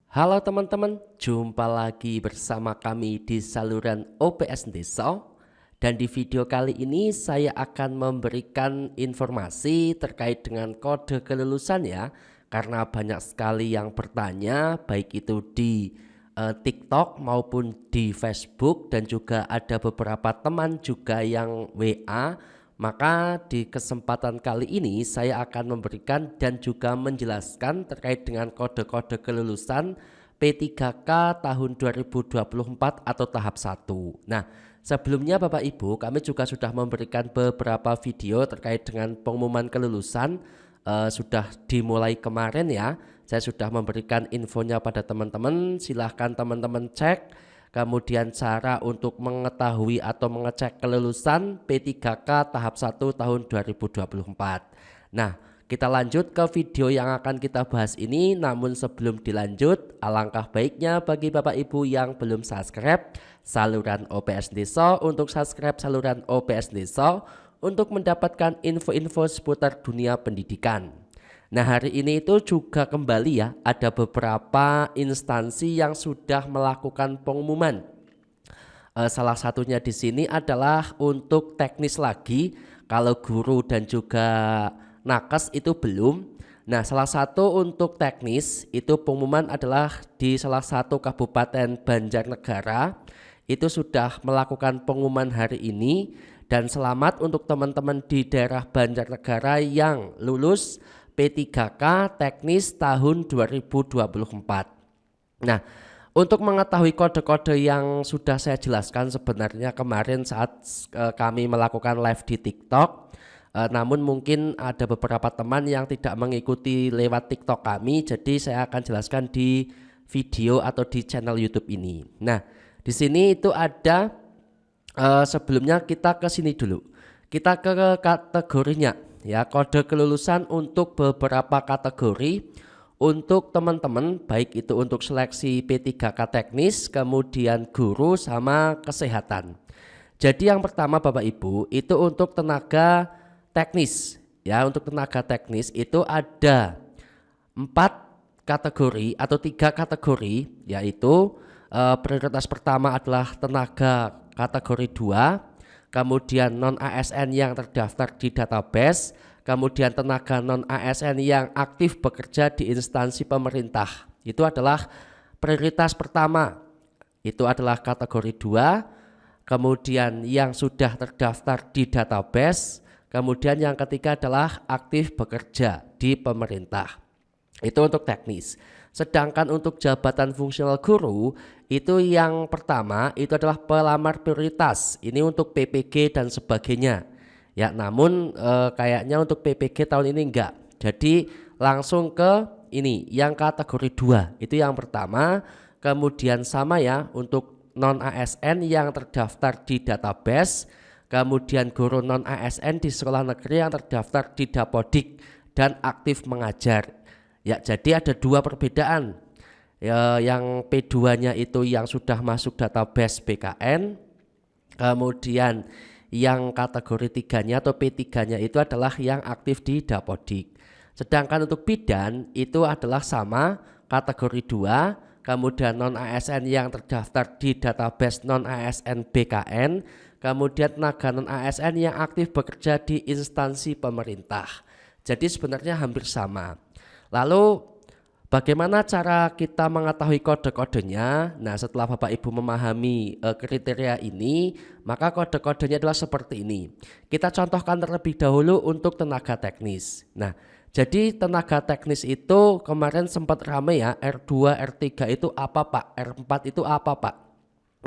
Halo teman-teman, jumpa lagi bersama kami di saluran OPS Desa. Dan di video kali ini saya akan memberikan informasi terkait dengan kode kelulusan ya. Karena banyak sekali yang bertanya baik itu di TikTok maupun di Facebook, dan juga ada beberapa teman juga yang WA. Maka di kesempatan kali ini saya akan memberikan dan juga menjelaskan terkait dengan kode-kode kelulusan P3K tahun 2024 atau tahap 1. Nah, sebelumnya Bapak Ibu, kami juga sudah memberikan beberapa video terkait dengan pengumuman kelulusan, sudah dimulai kemarin ya. Saya sudah memberikan infonya pada teman-teman, silahkan teman-teman cek. Kemudian cara untuk mengetahui atau mengecek kelulusan P3K tahap 1 tahun 2024. Nah, kita lanjut ke video yang akan kita bahas ini. Namun sebelum dilanjut, alangkah baiknya bagi Bapak Ibu yang belum subscribe saluran OPS Desa untuk subscribe saluran OPS Desa untuk mendapatkan info-info seputar dunia pendidikan. Nah, hari ini itu juga kembali ya, ada beberapa instansi yang sudah melakukan pengumuman. Salah satunya di sini adalah untuk teknis lagi. Kalau guru dan juga nakes itu belum. Nah, salah satu untuk teknis itu pengumuman adalah di salah satu kabupaten Banjarnegara. Itu sudah melakukan pengumuman hari ini. Dan selamat untuk teman-teman di daerah Banjarnegara yang lulus P3K teknis tahun 2024. Nah, untuk mengetahui kode-kode yang sudah saya jelaskan sebenarnya kemarin saat kami melakukan live di TikTok, namun mungkin ada beberapa teman yang tidak mengikuti lewat TikTok kami, jadi saya akan jelaskan di video atau di channel YouTube ini. Nah, di sini itu ada sebelumnya kita ke sini dulu. Kita ke kategorinya ya, kode kelulusan untuk beberapa kategori untuk teman-teman, baik itu untuk seleksi P3K teknis, kemudian guru sama kesehatan. Jadi yang pertama Bapak Ibu itu untuk tenaga teknis ya. Untuk tenaga teknis itu ada 4 kategori atau 3 kategori, yaitu prioritas pertama adalah tenaga kategori 2, kemudian non-ASN yang terdaftar di database, kemudian tenaga non-ASN yang aktif bekerja di instansi pemerintah. Itu adalah prioritas pertama, itu adalah kategori 2, kemudian yang sudah terdaftar di database, kemudian yang ketiga adalah aktif bekerja di pemerintah. Itu untuk teknis. Sedangkan untuk jabatan fungsional guru itu yang pertama itu adalah pelamar prioritas. Ini untuk PPG dan sebagainya. Ya, namun kayaknya untuk PPG tahun ini enggak. Jadi langsung ke ini yang kategori 2. Itu yang pertama. Kemudian sama ya untuk non ASN yang terdaftar di database. Kemudian guru non ASN di sekolah negeri yang terdaftar di Dapodik dan aktif mengajar. Ya, jadi ada 2 perbedaan ya, yang P2-nya itu yang sudah masuk database BKN, kemudian yang kategori 3-nya atau P3-nya itu adalah yang aktif di Dapodik. Sedangkan untuk bidan itu adalah sama kategori 2, kemudian non ASN yang terdaftar di database non ASN BKN, kemudian tenaga non ASN yang aktif bekerja di instansi pemerintah. Jadi sebenarnya hampir sama. Lalu bagaimana cara kita mengetahui kode-kodenya? Nah, setelah Bapak Ibu memahami kriteria ini, maka kode-kodenya adalah seperti ini. Kita contohkan terlebih dahulu untuk tenaga teknis. Nah, jadi tenaga teknis itu kemarin sempat ramai ya, R2, R3 itu apa Pak? R4 itu apa Pak?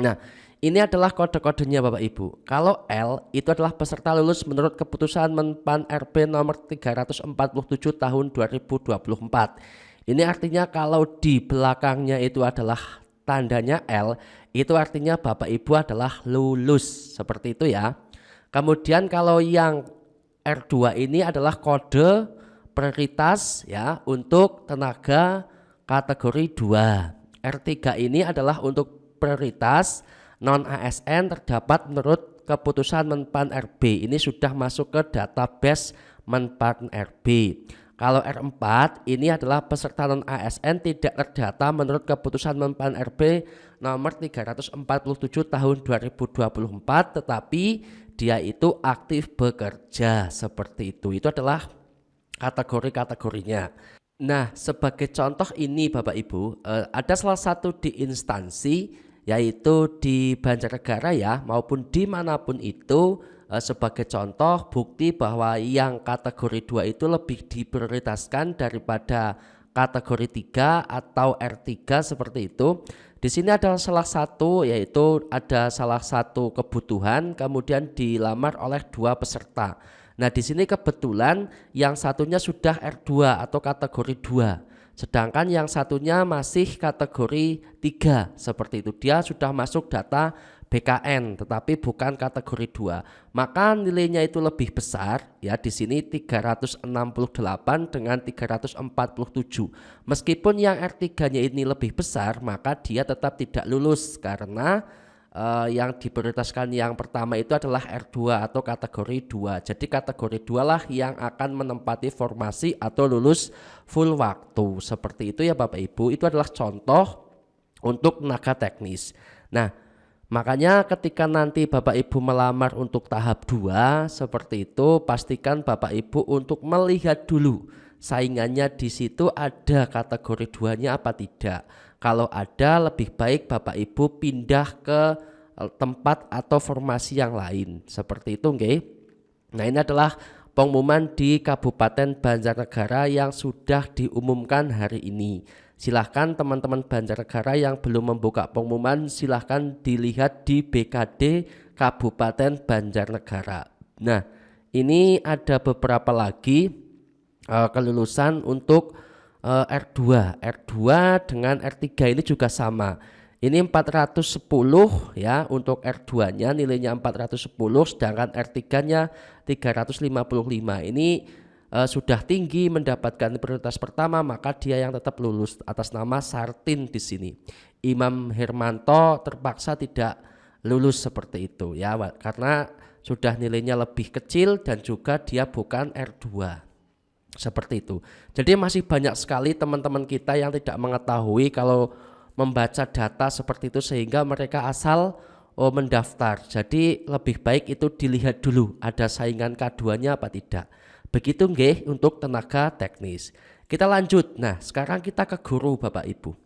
Nah, ini adalah kode-kodenya Bapak Ibu. Kalau L itu adalah peserta lulus menurut keputusan Menpan RB nomor 347 tahun 2024. Ini artinya kalau di belakangnya itu adalah tandanya L, itu artinya Bapak Ibu adalah lulus. Seperti itu ya. Kemudian kalau yang R2 ini adalah kode prioritas ya untuk tenaga kategori 2. R3 ini adalah untuk prioritas non ASN terdapat menurut keputusan Menpan RB. Ini sudah masuk ke database Menpan RB. Kalau R4 ini adalah peserta non ASN tidak terdata menurut keputusan Menpan RB nomor 347 tahun 2024, tetapi dia itu aktif bekerja, seperti itu. Itu adalah kategori-kategorinya. Nah, sebagai contoh ini Bapak Ibu, ada salah satu di instansi, yaitu di Banjarnegara ya, maupun dimanapun itu, sebagai contoh bukti bahwa yang kategori 2 itu lebih diprioritaskan daripada kategori 3 atau R3 seperti itu. Di sini ada salah satu, yaitu ada salah satu kebutuhan kemudian dilamar oleh 2 peserta. Nah, di sini kebetulan yang satunya sudah R2 atau kategori 2, sedangkan yang satunya masih kategori 3 seperti itu. Dia sudah masuk data BKN tetapi bukan kategori 2. Maka nilainya itu lebih besar ya, di sini 368 dengan 347. Meskipun yang R3-nya ini lebih besar, maka dia tetap tidak lulus karena yang diprioritaskan yang pertama itu adalah R2 atau kategori 2. Jadi kategori 2 lah yang akan menempati formasi atau lulus full waktu. Seperti itu ya Bapak Ibu. Itu adalah contoh untuk tenaga teknis. Nah, makanya ketika nanti Bapak Ibu melamar untuk tahap 2 seperti itu, pastikan Bapak Ibu untuk melihat dulu saingannya di situ ada kategori 2-nya apa tidak. Kalau ada, lebih baik Bapak Ibu pindah ke tempat atau formasi yang lain. Seperti itu nggih. Nah, ini adalah pengumuman di Kabupaten Banjarnegara yang sudah diumumkan hari ini. Silahkan teman-teman Banjarnegara yang belum membuka pengumuman, silahkan dilihat di BKD Kabupaten Banjarnegara. Nah, ini ada beberapa lagi kelulusan untuk R2 dengan R3 ini juga sama. Ini 410 ya untuk R2-nya, nilainya 410, sedangkan R3-nya 355. Ini sudah tinggi mendapatkan prioritas pertama, maka dia yang tetap lulus atas nama Sartin di sini. Imam Hermanto terpaksa tidak lulus seperti itu ya, karena sudah nilainya lebih kecil dan juga dia bukan R2. Seperti itu. Jadi masih banyak sekali teman-teman kita yang tidak mengetahui kalau membaca data seperti itu, sehingga mereka asal mendaftar. Jadi lebih baik itu dilihat dulu ada saingan K2-nya apa tidak. Begitu nggih untuk tenaga teknis. Kita lanjut. Nah, sekarang kita ke guru Bapak Ibu.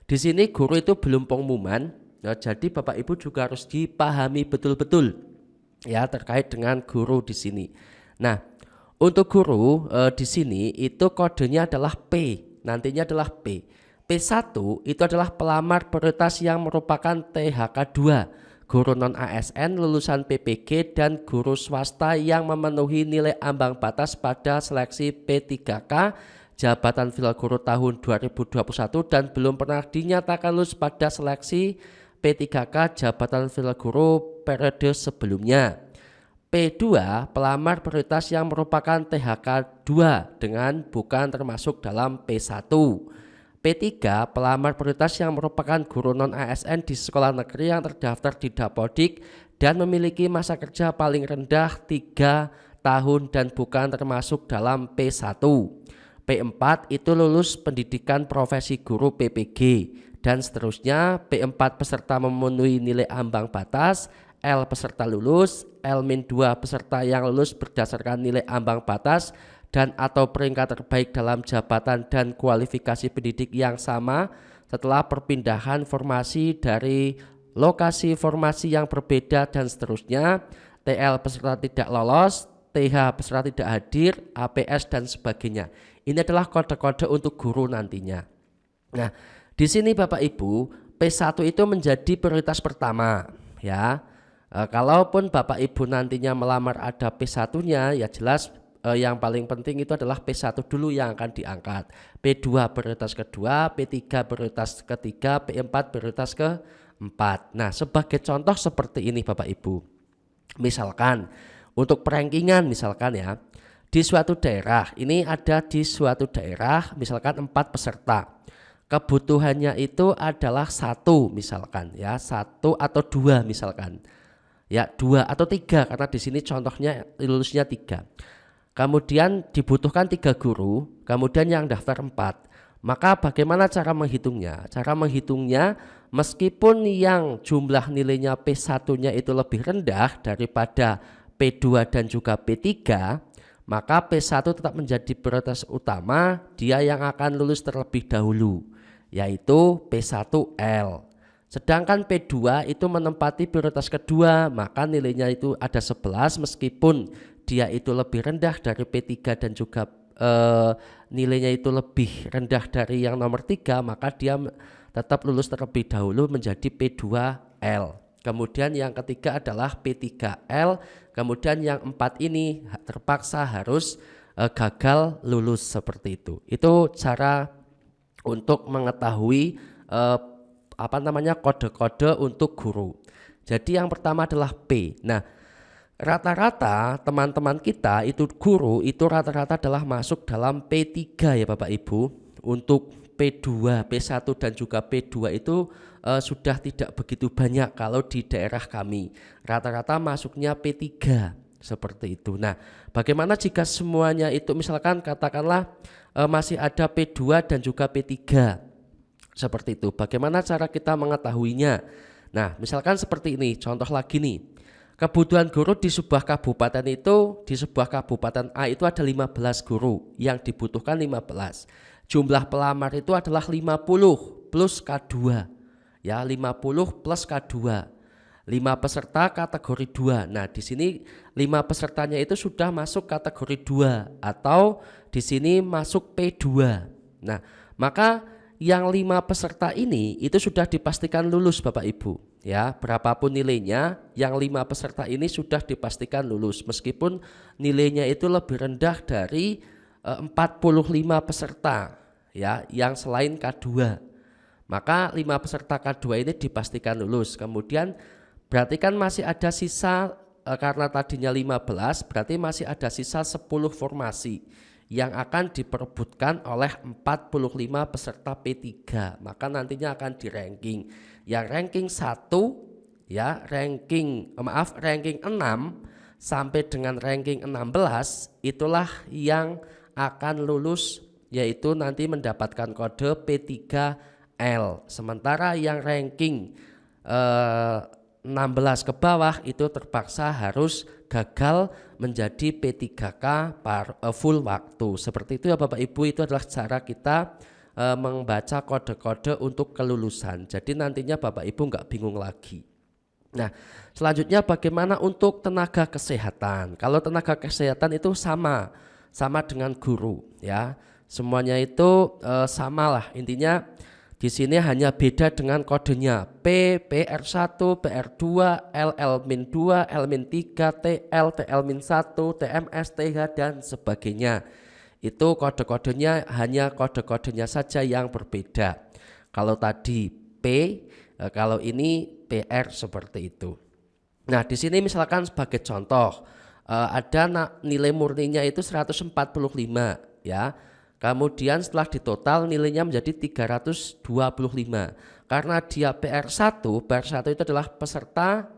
Di sini guru itu belum pengumuman. Nah, jadi Bapak Ibu juga harus dipahami betul-betul ya terkait dengan guru di sini. Nah, untuk guru di sini itu kodenya adalah P, nantinya adalah P. P1 itu adalah pelamar prioritas yang merupakan THK 2, guru non ASN lulusan PPG dan guru swasta yang memenuhi nilai ambang batas pada seleksi P3K jabatan fil guru tahun 2021 dan belum pernah dinyatakan lulus pada seleksi P3K jabatan fil guru periode sebelumnya. P2 pelamar prioritas yang merupakan THK 2 dengan bukan termasuk dalam P1. P3 pelamar prioritas yang merupakan guru non ASN di sekolah negeri yang terdaftar di Dapodik dan memiliki masa kerja paling rendah 3 tahun dan bukan termasuk dalam P1. P4 itu lulus pendidikan profesi guru PPG dan seterusnya. P4 peserta memenuhi nilai ambang batas, L peserta lulus, L-2 peserta yang lulus berdasarkan nilai ambang batas dan atau peringkat terbaik dalam jabatan dan kualifikasi pendidik yang sama setelah perpindahan formasi dari lokasi formasi yang berbeda dan seterusnya. TL peserta tidak lolos, TH peserta tidak hadir, APS dan sebagainya. Ini adalah kode-kode untuk guru nantinya. Nah, di sini Bapak Ibu, P1 itu menjadi prioritas pertama ya. Kalaupun Bapak Ibu nantinya melamar ada P1-nya, ya jelas yang paling penting itu adalah P1 dulu yang akan diangkat. P2 prioritas kedua, P3 prioritas ketiga, P4 prioritas keempat. Nah, sebagai contoh seperti ini Bapak Ibu. Misalkan untuk perankingan misalkan ya, di suatu daerah, ini ada di suatu daerah misalkan 4 peserta. Kebutuhannya itu adalah 1 misalkan ya, 1 atau 2 misalkan. Ya 2 atau 3 karena di sini contohnya lulusnya 3. kemudian dibutuhkan 3 guru, kemudian yang daftar 4. Maka bagaimana cara menghitungnya? Cara menghitungnya meskipun yang jumlah nilainya P1-nya itu lebih rendah daripada P2 dan juga P3, maka P1 tetap menjadi prioritas utama, dia yang akan lulus terlebih dahulu, yaitu P1L. Sedangkan P2 itu menempati prioritas kedua, maka nilainya itu ada 11 meskipun dia itu lebih rendah dari P3 dan juga nilainya itu lebih rendah dari yang nomor 3, maka dia tetap lulus terlebih dahulu menjadi P2L. Kemudian yang ketiga adalah P3L, kemudian yang 4 ini terpaksa harus gagal lulus seperti itu. Itu cara untuk mengetahui kode-kode untuk guru. Jadi yang pertama adalah P. Nah, rata-rata teman-teman kita itu guru itu rata-rata adalah masuk dalam P3 ya Bapak Ibu. Untuk P2, P1 dan juga P2 itu sudah tidak begitu banyak kalau di daerah kami. Rata-rata masuknya P3 seperti itu. Nah, bagaimana jika semuanya itu misalkan katakanlah masih ada P2 dan juga P3 seperti itu. Bagaimana cara kita mengetahuinya? Nah, misalkan seperti ini, contoh lagi nih. Kebutuhan guru di sebuah kabupaten itu, di sebuah kabupaten A itu ada 15 guru, yang dibutuhkan 15. Jumlah pelamar itu adalah 50 plus K2. Ya, 50 plus K2. 5 peserta kategori 2. Nah, di sini 5 pesertanya itu sudah masuk kategori 2 atau di sini masuk P2. Nah, maka yang 5 peserta ini itu sudah dipastikan lulus Bapak Ibu. Ya, berapapun nilainya, yang 5 peserta ini sudah dipastikan lulus meskipun nilainya itu lebih rendah dari 45 peserta ya, yang selain K2. Maka 5 peserta K2 ini dipastikan lulus. Kemudian berarti kan masih ada sisa karena tadinya 15, berarti masih ada sisa 10 formasi yang akan diperebutkan oleh 45 peserta P3. Maka nantinya akan di ranking. Yang ranking 1 ya, ranking 6 sampai dengan ranking 16 itulah yang akan lulus, yaitu nanti mendapatkan kode P3L. Sementara yang ranking 16 ke bawah itu terpaksa harus gagal menjadi P3K full waktu. Seperti itu ya Bapak Ibu, itu adalah cara kita membaca kode-kode untuk kelulusan. Jadi nantinya Bapak Ibu nggak bingung lagi. Nah, selanjutnya bagaimana untuk tenaga kesehatan? Kalau tenaga kesehatan itu sama dengan guru ya. Semuanya itu sama lah, intinya di sini hanya beda dengan kodenya P, PR1, PR2, LL-2, L-3, TL, TL-1, TMS, TH dan sebagainya. Itu kode-kodenya hanya kode-kodenya saja yang berbeda. Kalau tadi P, kalau ini PR seperti itu. Nah, di sini misalkan sebagai contoh ada nilai murninya itu 145 ya. Kemudian setelah ditotal nilainya menjadi 325. Karena dia PR1 itu adalah peserta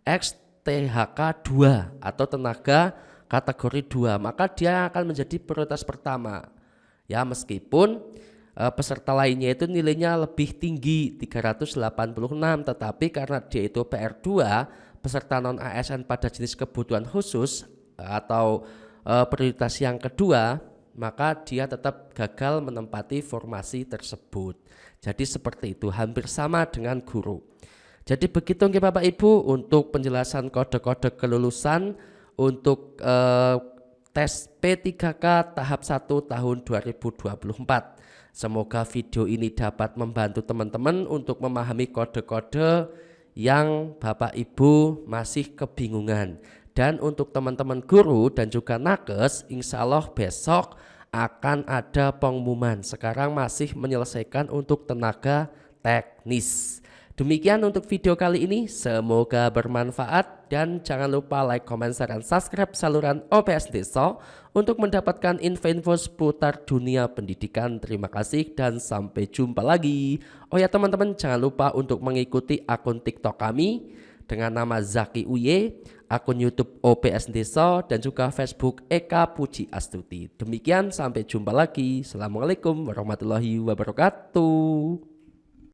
XTHK 2 atau tenaga kategori 2, maka dia akan menjadi prioritas pertama. Ya, meskipun peserta lainnya itu nilainya lebih tinggi 386, tetapi karena dia itu PR2, peserta non ASN pada jenis kebutuhan khusus atau prioritas yang kedua, maka dia tetap gagal menempati formasi tersebut. Jadi seperti itu, hampir sama dengan guru. Jadi begitu Bapak Ibu untuk penjelasan kode-kode kelulusan untuk tes P3K tahap 1 tahun 2024. Semoga video ini dapat membantu teman-teman untuk memahami kode-kode yang Bapak Ibu masih kebingungan. Dan untuk teman-teman guru dan juga nakes, insya Allah besok akan ada pengumuman. Sekarang masih menyelesaikan untuk tenaga teknis. Demikian untuk video kali ini, semoga bermanfaat dan jangan lupa like, comment, share, dan subscribe saluran OPS Desa untuk mendapatkan info-info seputar dunia pendidikan. Terima kasih dan sampai jumpa lagi. Oh ya teman-teman, jangan lupa untuk mengikuti akun TikTok kami dengan nama Zaki Uye akun YouTube OPS Desa dan juga Facebook Eka Puji Astuti. Demikian, sampai jumpa lagi. Assalamualaikum warahmatullahi wabarakatuh.